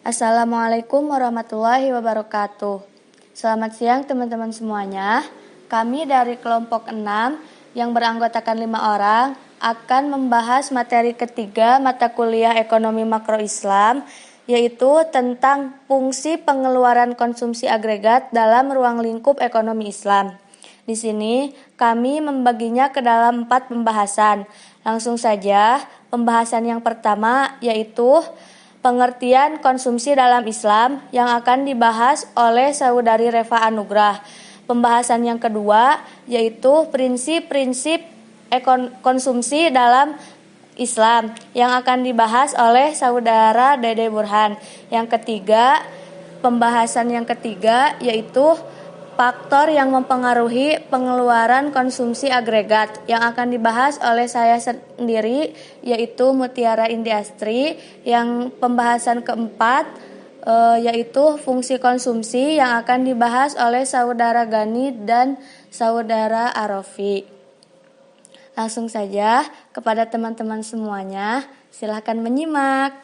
Assalamualaikum warahmatullahi wabarakatuh. Selamat siang teman-teman semuanya. Kami dari kelompok 6 yang beranggotakan 5 orang akan membahas materi ketiga mata kuliah Ekonomi Makro Islam, yaitu tentang fungsi pengeluaran konsumsi agregat dalam ruang lingkup ekonomi Islam. Di sini kami membaginya ke dalam 4 pembahasan. Langsung saja, pembahasan yang pertama yaitu pengertian konsumsi dalam Islam yang akan dibahas oleh Saudari Reva Anugrah. Pembahasan yang kedua yaitu prinsip-prinsip konsumsi dalam Islam yang akan dibahas oleh Saudara Dede Burhan. Pembahasan yang ketiga yaitu faktor yang mempengaruhi pengeluaran konsumsi agregat yang akan dibahas oleh saya sendiri yaitu Mutiara Indiastri. Yang pembahasan keempat yaitu fungsi konsumsi yang akan dibahas oleh Saudara Gani dan Saudara Arofi. Langsung saja kepada teman-teman semuanya, silakan menyimak.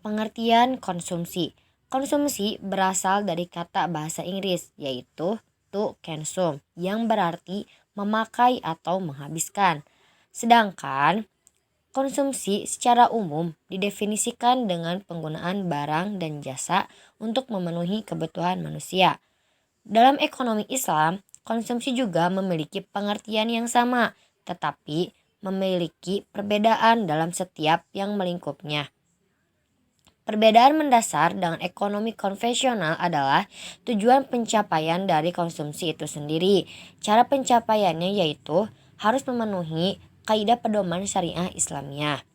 Pengertian konsumsi. Konsumsi berasal dari kata bahasa Inggris yaitu to consume yang berarti memakai atau menghabiskan. Sedangkan konsumsi secara umum didefinisikan dengan penggunaan barang dan jasa untuk memenuhi kebutuhan manusia. Dalam ekonomi Islam, konsumsi juga memiliki pengertian yang sama, tetapi memiliki perbedaan dalam setiap yang melingkupnya. Perbedaan mendasar dengan ekonomi konvensional adalah tujuan pencapaian dari konsumsi itu sendiri. Cara pencapaiannya yaitu harus memenuhi kaidah pedoman syariah Islamiyah.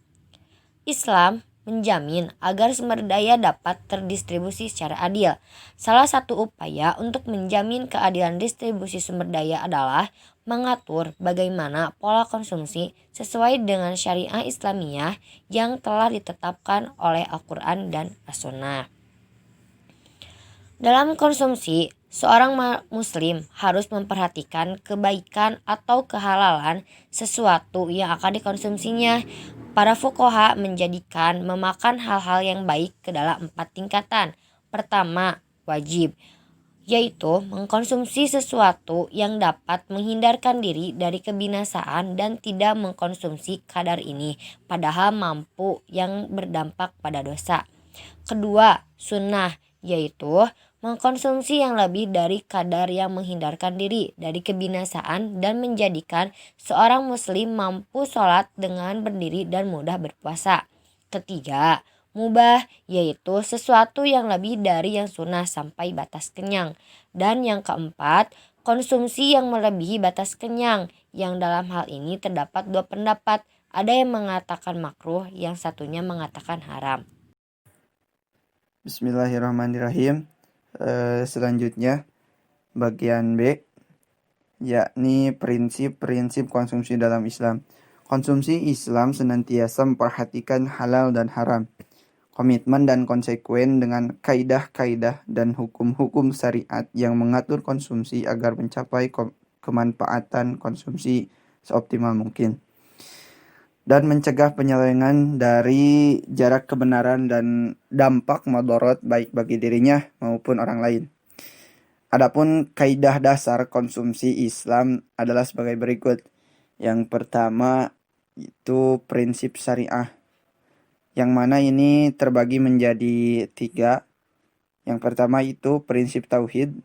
Islam menjamin agar sumber daya dapat terdistribusi secara adil. Salah satu upaya untuk menjamin keadilan distribusi sumber daya adalah mengatur bagaimana pola konsumsi sesuai dengan syariah Islamiyah yang telah ditetapkan oleh Al-Quran dan As-Sunnah. Dalam konsumsi, seorang muslim harus memperhatikan kebaikan atau kehalalan sesuatu yang akan dikonsumsinya. Para fuqaha menjadikan memakan hal-hal yang baik ke dalam 4 tingkatan. Pertama, wajib, yaitu mengkonsumsi sesuatu yang dapat menghindarkan diri dari kebinasaan dan tidak mengkonsumsi kadar ini padahal mampu yang berdampak pada dosa. Kedua, sunnah, yaitu mengkonsumsi yang lebih dari kadar yang menghindarkan diri dari kebinasaan dan menjadikan seorang muslim mampu sholat dengan berdiri dan mudah berpuasa. Ketiga, mubah, yaitu sesuatu yang lebih dari yang sunnah sampai batas kenyang. Dan yang keempat, konsumsi yang melebihi batas kenyang, yang dalam hal ini terdapat 2 pendapat. Ada yang mengatakan makruh, yang satunya mengatakan haram. Bismillahirrahmanirrahim. Selanjutnya bagian B, yakni prinsip-prinsip konsumsi dalam Islam. Konsumsi Islam senantiasa memperhatikan halal dan haram, komitmen dan konsekuen dengan kaidah-kaidah dan hukum-hukum syariat yang mengatur konsumsi agar mencapai kemanfaatan konsumsi seoptimal mungkin dan mencegah penyelewengan dari jarak kebenaran dan dampak madorot baik bagi dirinya maupun orang lain. Adapun kaidah dasar konsumsi Islam adalah sebagai berikut. Yang pertama itu prinsip syariah, yang mana ini terbagi menjadi 3. Yang pertama itu prinsip tauhid,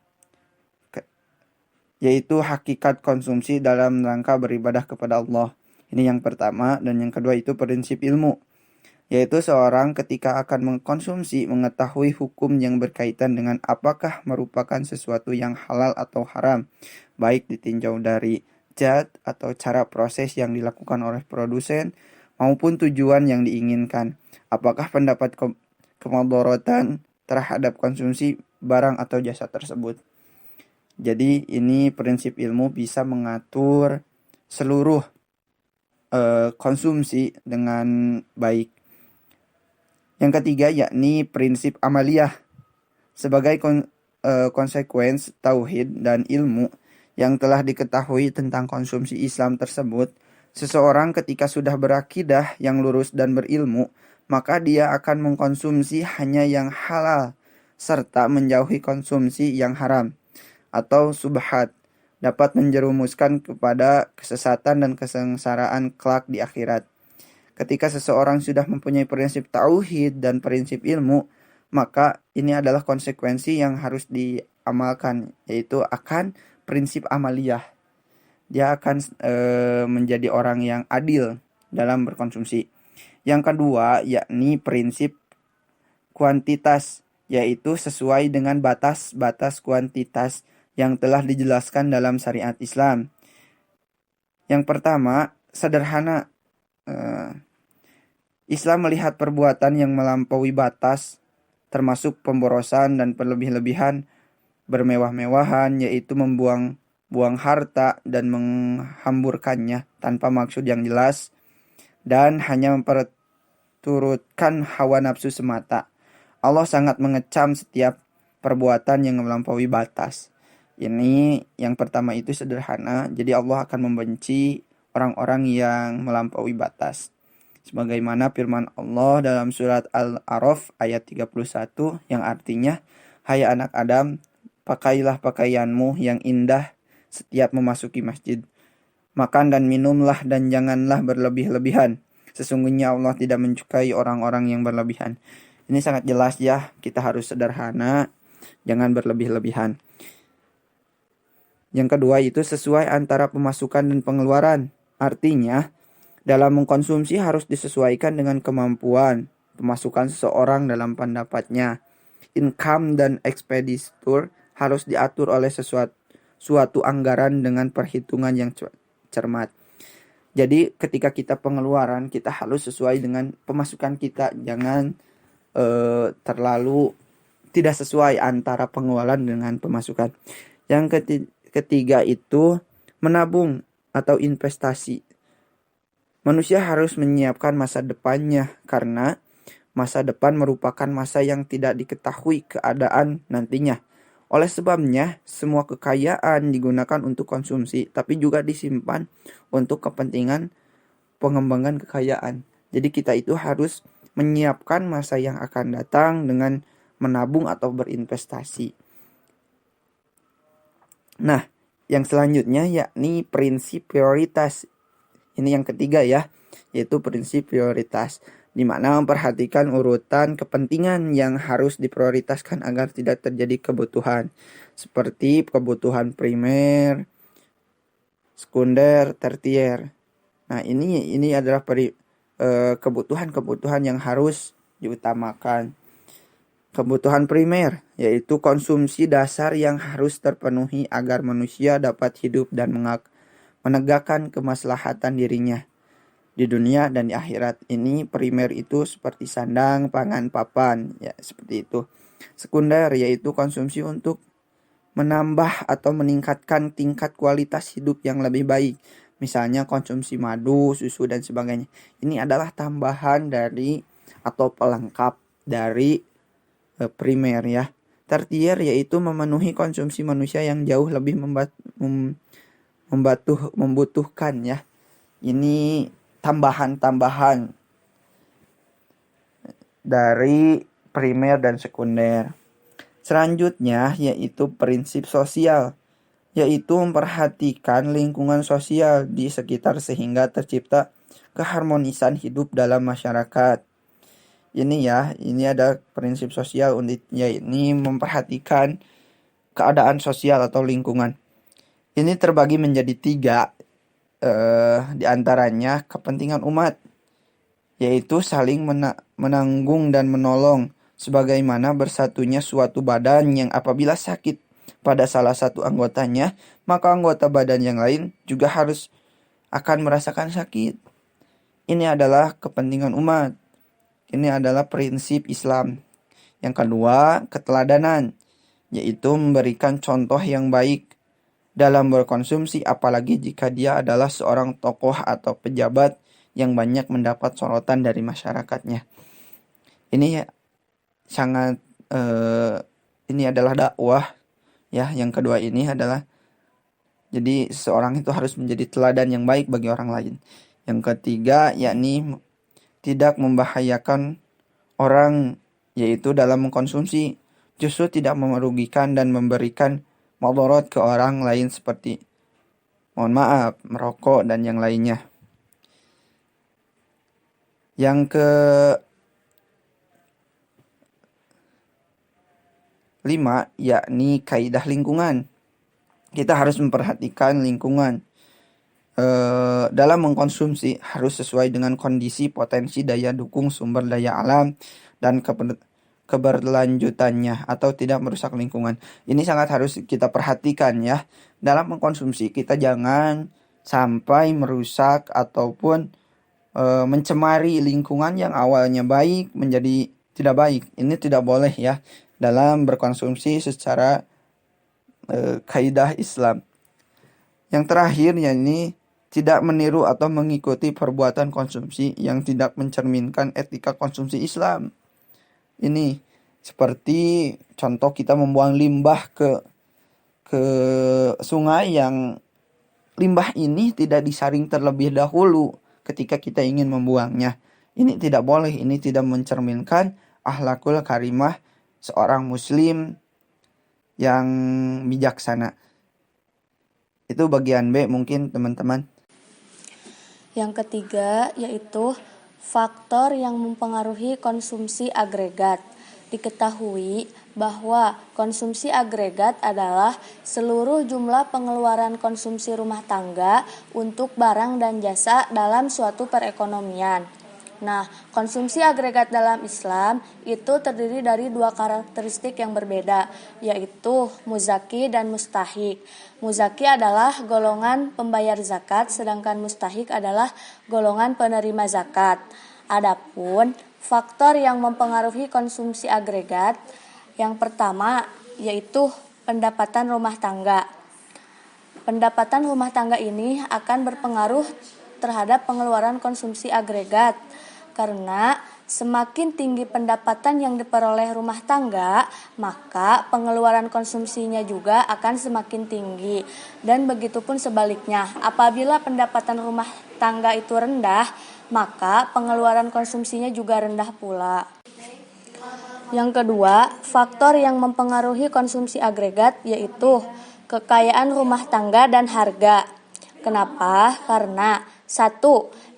yaitu hakikat konsumsi dalam rangka beribadah kepada Allah. Ini yang pertama. Dan yang kedua itu prinsip ilmu, yaitu seorang ketika akan mengkonsumsi mengetahui hukum yang berkaitan dengan apakah merupakan sesuatu yang halal atau haram, baik ditinjau dari zat atau cara proses yang dilakukan oleh produsen maupun tujuan yang diinginkan. Apakah pendapat kemadharatan terhadap konsumsi barang atau jasa tersebut. Jadi ini prinsip ilmu bisa mengatur seluruh konsumsi dengan baik. Yang ketiga yakni prinsip amaliyah, sebagai konsekuensi tauhid dan ilmu yang telah diketahui tentang konsumsi Islam tersebut. Seseorang ketika sudah berakidah yang lurus dan berilmu, maka dia akan mengkonsumsi hanya yang halal serta menjauhi konsumsi yang haram atau subhat, dapat menjerumuskan kepada kesesatan dan kesengsaraan kelak di akhirat. Ketika seseorang sudah mempunyai prinsip tauhid dan prinsip ilmu, maka ini adalah konsekuensi yang harus diamalkan, yaitu akan prinsip amaliyah. Dia akan menjadi orang yang adil dalam berkonsumsi. Yang kedua, yakni prinsip kuantitas, yaitu sesuai dengan batas-batas kuantitas yang telah dijelaskan dalam syariat Islam. Yang pertama, sederhana. Islam melihat perbuatan yang melampaui batas, termasuk pemborosan dan berlebih-lebihan, bermewah-mewahan, yaitu membuang harta dan menghamburkannya tanpa maksud yang jelas, dan hanya memperturutkan hawa nafsu semata. Allah sangat mengecam setiap perbuatan yang melampaui batas. Ini yang pertama itu sederhana, jadi Allah akan membenci orang-orang yang melampaui batas. Sebagaimana firman Allah dalam surat Al-A'raf ayat 31 yang artinya, "Hai anak Adam, pakailah pakaianmu yang indah setiap memasuki masjid. Makan dan minumlah dan janganlah berlebih-lebihan. Sesungguhnya Allah tidak menyukai orang-orang yang berlebihan." Ini sangat jelas ya, kita harus sederhana, jangan berlebih-lebihan. Yang kedua itu sesuai antara pemasukan dan pengeluaran. Artinya, dalam mengkonsumsi harus disesuaikan dengan kemampuan pemasukan seseorang dalam pendapatnya. Income dan expenditure harus diatur oleh suatu anggaran dengan perhitungan yang cermat. Jadi ketika kita pengeluaran, kita harus sesuai dengan pemasukan kita. Jangan terlalu tidak sesuai antara pengeluaran dengan pemasukan. Yang ketiga itu menabung atau investasi. Manusia harus menyiapkan masa depannya karena masa depan merupakan masa yang tidak diketahui keadaan nantinya. Oleh sebabnya, semua kekayaan digunakan untuk konsumsi, tapi juga disimpan untuk kepentingan pengembangan kekayaan. Jadi kita itu harus menyiapkan masa yang akan datang dengan menabung atau berinvestasi. Nah, yang selanjutnya yakni prinsip prioritas. Ini yang ketiga ya, yaitu prinsip prioritas, di mana memperhatikan urutan kepentingan yang harus diprioritaskan agar tidak terjadi kebutuhan, seperti kebutuhan primer, sekunder, tertier. Nah, ini adalah kebutuhan-kebutuhan yang harus diutamakan. Kebutuhan primer, yaitu konsumsi dasar yang harus terpenuhi agar manusia dapat hidup dan menegakkan kemaslahatan dirinya di dunia dan di akhirat. Ini primer itu seperti sandang, pangan, papan, ya seperti itu. Sekunder yaitu konsumsi untuk menambah atau meningkatkan tingkat kualitas hidup yang lebih baik. Misalnya konsumsi madu, susu dan sebagainya. Ini adalah tambahan dari atau pelengkap dari primer ya. Tertier yaitu memenuhi konsumsi manusia yang jauh lebih membutuhkan ya. Ini tambahan-tambahan dari primer dan sekunder. Selanjutnya yaitu prinsip sosial, yaitu memperhatikan lingkungan sosial di sekitar sehingga tercipta keharmonisan hidup dalam masyarakat. Ini ada prinsip sosial ini memperhatikan keadaan sosial atau lingkungan. Ini terbagi menjadi 3, di antaranya kepentingan umat, yaitu saling menanggung dan menolong, sebagaimana bersatunya suatu badan yang apabila sakit pada salah satu anggotanya, maka anggota badan yang lain juga harus akan merasakan sakit. Ini adalah kepentingan umat. Ini adalah prinsip Islam. Yang kedua, keteladanan, yaitu memberikan contoh yang baik dalam berkonsumsi, apalagi jika dia adalah seorang tokoh atau pejabat yang banyak mendapat sorotan dari masyarakatnya. Ini sangat ini adalah dakwah ya. Yang kedua ini adalah jadi seorang itu harus menjadi teladan yang baik bagi orang lain. Yang ketiga yakni tidak membahayakan orang, yaitu dalam mengkonsumsi justru tidak merugikan dan memberikan mudarat ke orang lain seperti merokok dan yang lainnya. Yang kelima yakni kaidah lingkungan. Kita harus memperhatikan lingkungan. Dalam mengkonsumsi harus sesuai dengan kondisi, potensi, daya dukung, sumber daya alam, dan keberlanjutannya atau tidak merusak lingkungan. Ini sangat harus kita perhatikan ya. Dalam mengkonsumsi kita jangan sampai merusak ataupun mencemari lingkungan yang awalnya baik menjadi tidak baik. Ini tidak boleh ya dalam berkonsumsi secara kaidah Islam. Yang terakhir yakni tidak meniru atau mengikuti perbuatan konsumsi yang tidak mencerminkan etika konsumsi Islam. Ini seperti contoh kita membuang limbah ke sungai yang limbah ini tidak disaring terlebih dahulu ketika kita ingin membuangnya. Ini tidak boleh, ini tidak mencerminkan akhlakul karimah seorang muslim yang bijaksana. Itu bagian B mungkin teman-teman. Yang ketiga yaitu faktor yang mempengaruhi konsumsi agregat. Diketahui bahwa konsumsi agregat adalah seluruh jumlah pengeluaran konsumsi rumah tangga untuk barang dan jasa dalam suatu perekonomian. Nah, konsumsi agregat dalam Islam itu terdiri dari dua karakteristik yang berbeda, yaitu muzaki dan mustahik. Muzaki adalah golongan pembayar zakat, sedangkan mustahik adalah golongan penerima zakat. Adapun faktor yang mempengaruhi konsumsi agregat, yang pertama yaitu pendapatan rumah tangga. Pendapatan rumah tangga ini akan berpengaruh terhadap pengeluaran konsumsi agregat. Karena semakin tinggi pendapatan yang diperoleh rumah tangga, maka pengeluaran konsumsinya juga akan semakin tinggi. Dan begitu pun sebaliknya, apabila pendapatan rumah tangga itu rendah, maka pengeluaran konsumsinya juga rendah pula. Yang kedua, faktor yang mempengaruhi konsumsi agregat yaitu kekayaan rumah tangga dan harga. Kenapa? Karena 1.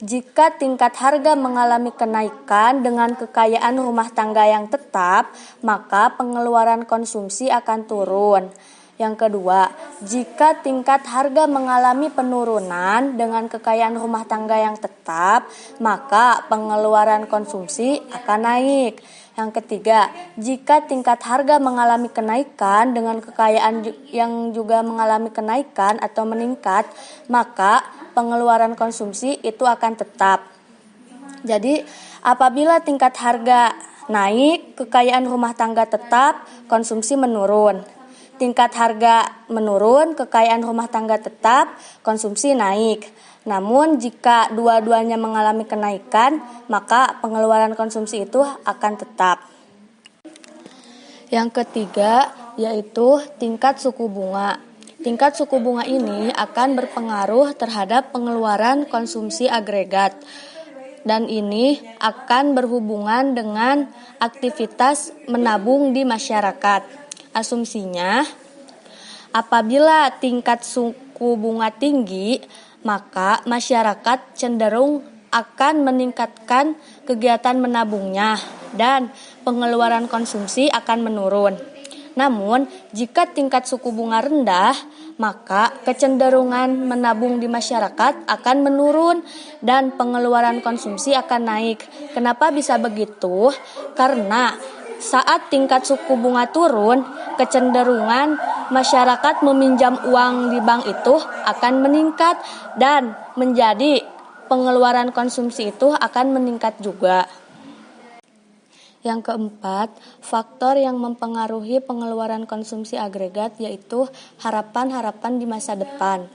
Jika tingkat harga mengalami kenaikan dengan kekayaan rumah tangga yang tetap, maka pengeluaran konsumsi akan turun. Yang kedua, jika tingkat harga mengalami penurunan dengan kekayaan rumah tangga yang tetap, maka pengeluaran konsumsi akan naik. Yang ketiga, jika tingkat harga mengalami kenaikan dengan kekayaan yang juga mengalami kenaikan atau meningkat, maka pengeluaran konsumsi itu akan tetap. Jadi, apabila tingkat harga naik, kekayaan rumah tangga tetap, konsumsi menurun. Tingkat harga menurun, kekayaan rumah tangga tetap, konsumsi naik. Namun jika dua-duanya mengalami kenaikan, maka pengeluaran konsumsi itu akan tetap. Yang ketiga yaitu tingkat suku bunga. Tingkat suku bunga ini akan berpengaruh terhadap pengeluaran konsumsi agregat. Dan ini akan berhubungan dengan aktivitas menabung di masyarakat. Asumsinya, apabila tingkat suku bunga tinggi, maka masyarakat cenderung akan meningkatkan kegiatan menabungnya dan pengeluaran konsumsi akan menurun. Namun, jika tingkat suku bunga rendah, maka kecenderungan menabung di masyarakat akan menurun dan pengeluaran konsumsi akan naik. Kenapa bisa begitu? Karena saat tingkat suku bunga turun, kecenderungan masyarakat meminjam uang di bank itu akan meningkat dan menjadi pengeluaran konsumsi itu akan meningkat juga. Yang keempat, faktor yang mempengaruhi pengeluaran konsumsi agregat yaitu harapan-harapan di masa depan.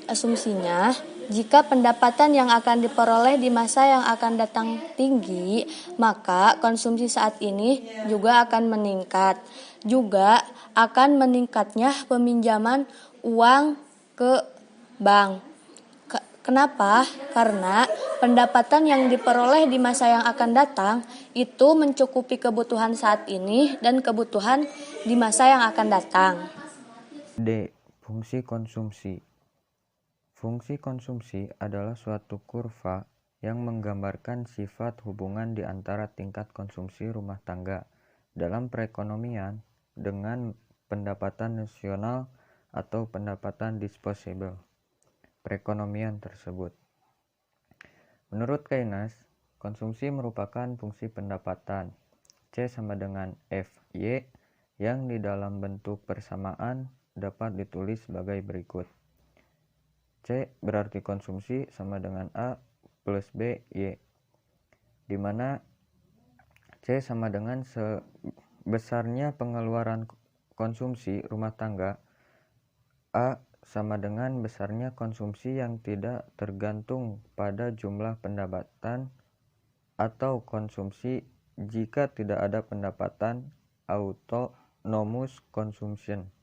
Asumsinya, jika pendapatan yang akan diperoleh di masa yang akan datang tinggi, maka konsumsi saat ini juga akan meningkat. Juga akan meningkatnya peminjaman uang ke bank. Kenapa? Karena pendapatan yang diperoleh di masa yang akan datang itu mencukupi kebutuhan saat ini dan kebutuhan di masa yang akan datang. D. Fungsi konsumsi. Fungsi konsumsi adalah suatu kurva yang menggambarkan sifat hubungan di antara tingkat konsumsi rumah tangga dalam perekonomian dengan pendapatan nasional atau pendapatan disposable perekonomian tersebut. Menurut Keynes, konsumsi merupakan fungsi pendapatan. C sama dengan FY yang di dalam bentuk persamaan dapat ditulis sebagai berikut. C berarti konsumsi sama dengan A plus B Y, di mana C sama dengan sebesarnya pengeluaran konsumsi rumah tangga, A sama dengan besarnya konsumsi yang tidak tergantung pada jumlah pendapatan atau konsumsi jika tidak ada pendapatan autonomous consumption.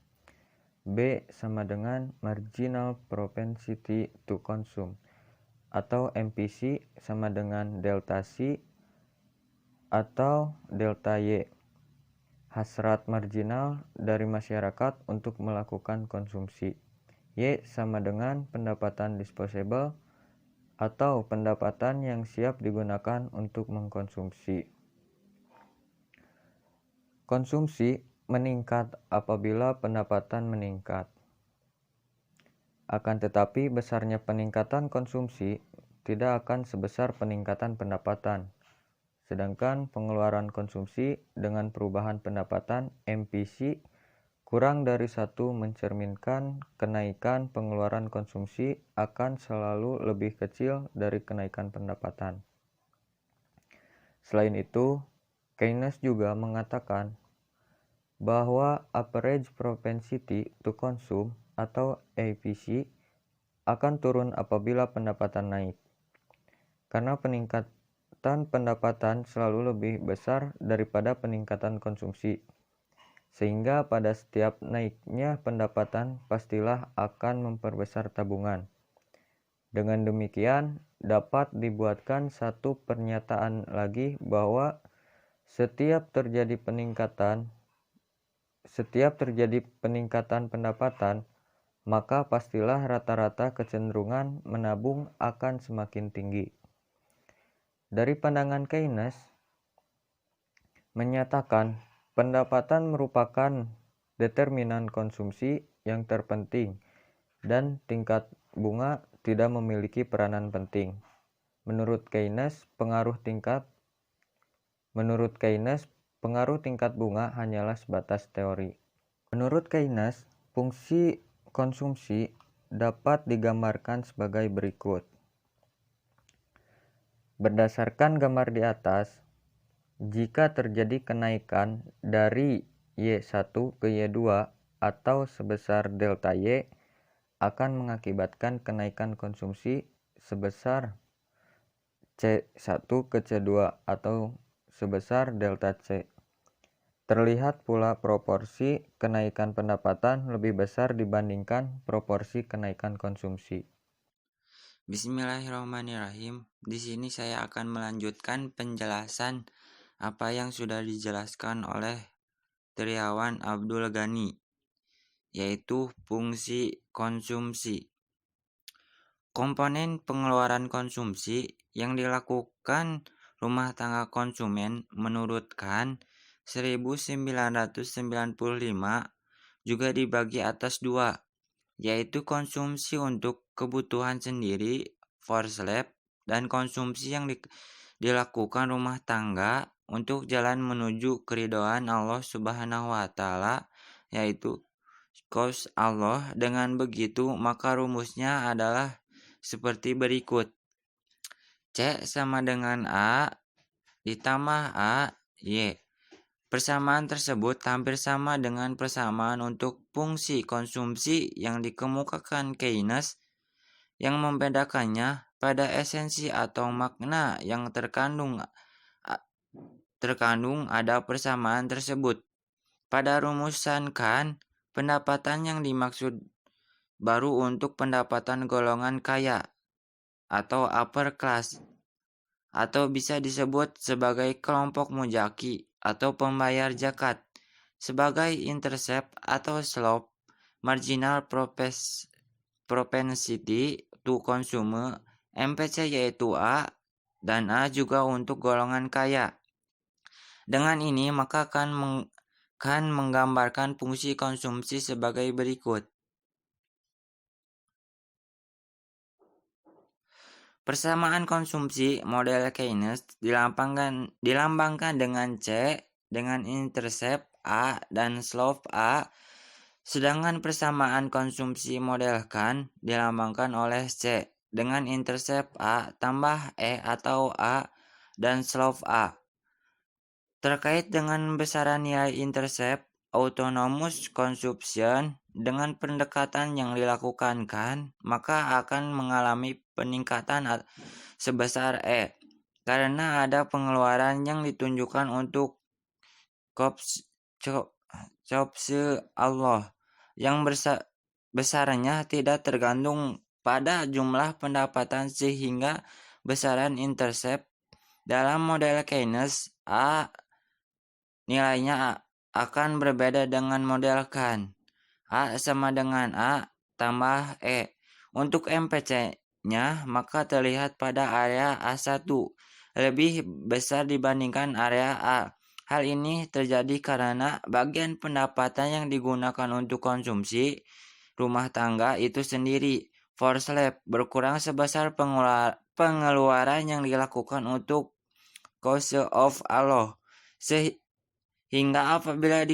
B sama dengan marginal propensity to consume atau MPC sama dengan delta C atau delta Y, hasrat marginal dari masyarakat untuk melakukan konsumsi. Y sama dengan pendapatan disposable atau pendapatan yang siap digunakan untuk mengkonsumsi. Konsumsi meningkat apabila pendapatan meningkat. Akan tetapi besarnya peningkatan konsumsi tidak akan sebesar peningkatan pendapatan. Sedangkan pengeluaran konsumsi dengan perubahan pendapatan MPC kurang dari 1 mencerminkan kenaikan pengeluaran konsumsi akan selalu lebih kecil dari kenaikan pendapatan. Selain itu, Keynes juga mengatakan bahwa average propensity to consume atau APC akan turun apabila pendapatan naik. Karena peningkatan pendapatan selalu lebih besar daripada peningkatan konsumsi. Sehingga pada setiap naiknya pendapatan pastilah akan memperbesar tabungan. Dengan demikian, dapat dibuatkan satu pernyataan lagi bahwa setiap terjadi peningkatan pendapatan, maka pastilah rata-rata kecenderungan menabung akan semakin tinggi. Dari pandangan Keynes, menyatakan pendapatan merupakan determinan konsumsi yang terpenting dan tingkat bunga tidak memiliki peranan penting. Menurut Keynes, pengaruh tingkat bunga hanyalah sebatas teori. Menurut Keynes, fungsi konsumsi dapat digambarkan sebagai berikut. Berdasarkan gambar di atas, jika terjadi kenaikan dari Y1 ke Y2 atau sebesar delta Y, akan mengakibatkan kenaikan konsumsi sebesar C1 ke C2 atau sebesar delta C. Terlihat pula proporsi kenaikan pendapatan lebih besar dibandingkan proporsi kenaikan konsumsi. Bismillahirrahmanirrahim. Di sini saya akan melanjutkan penjelasan apa yang sudah dijelaskan oleh Triawan Abdul Ghani, yaitu fungsi konsumsi. Komponen pengeluaran konsumsi yang dilakukan rumah tangga konsumen menurut Khan 1995 juga dibagi atas 2, yaitu konsumsi untuk kebutuhan sendiri for slave dan konsumsi yang dilakukan rumah tangga untuk jalan menuju keridhaan Allah Subhanahu wa taala, yaitu kaus Allah. Dengan begitu, maka rumusnya adalah seperti berikut. C sama dengan A ditambah A Y. Persamaan tersebut hampir sama dengan persamaan untuk fungsi konsumsi yang dikemukakan Keynes. Yang membedakannya pada esensi atau makna yang terkandung ada persamaan tersebut. Pada rumusan Khan, pendapatan yang dimaksud baru untuk pendapatan golongan kaya, atau upper class, atau bisa disebut sebagai kelompok mujaki atau pembayar zakat. Sebagai intercept atau slope, marginal propensity to consume, MPC yaitu A, dan A juga untuk golongan kaya. Dengan ini maka kan menggambarkan fungsi konsumsi sebagai berikut. Persamaan konsumsi model Keynes dilambangkan dengan C dengan intercept A dan slope A, sedangkan persamaan konsumsi model Kahn dilambangkan oleh C dengan intercept A tambah E atau A dan slope A. Terkait dengan besaran nilai intercept autonomous consumption dengan pendekatan yang dilakukan kan, maka akan mengalami peningkatan sebesar E karena ada pengeluaran yang ditunjukkan untuk kopse Allah yang besarnya tidak tergantung pada jumlah pendapatan, sehingga besaran intercept dalam model Keynes A nilainya akan berbeda dengan model Kahn. A sama dengan A tambah E. Untuk MPC-nya maka terlihat pada area A1 lebih besar dibandingkan area A. Hal ini terjadi karena bagian pendapatan yang digunakan untuk konsumsi rumah tangga itu sendiri, for slab, berkurang sebesar pengeluaran yang dilakukan untuk cause of Allah. Hingga apabila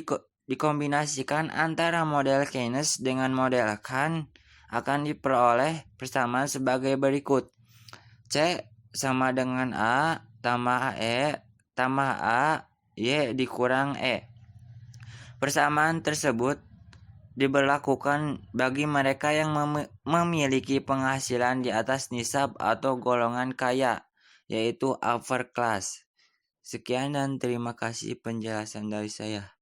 dikombinasikan antara model Keynes dengan model Kahn, akan diperoleh persamaan sebagai berikut. C sama dengan A tambah E tambah A Y dikurang E. Persamaan tersebut diberlakukan bagi mereka yang memiliki penghasilan di atas nisab atau golongan kaya, yaitu upper class. Sekian dan terima kasih penjelasan dari saya.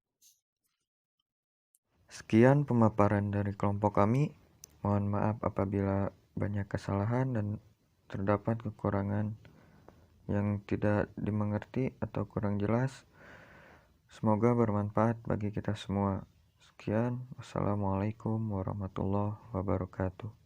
Sekian pemaparan dari kelompok kami. Mohon maaf apabila banyak kesalahan dan terdapat kekurangan yang tidak dimengerti atau kurang jelas. Semoga bermanfaat bagi kita semua. Sekian, wassalamualaikum warahmatullahi wabarakatuh.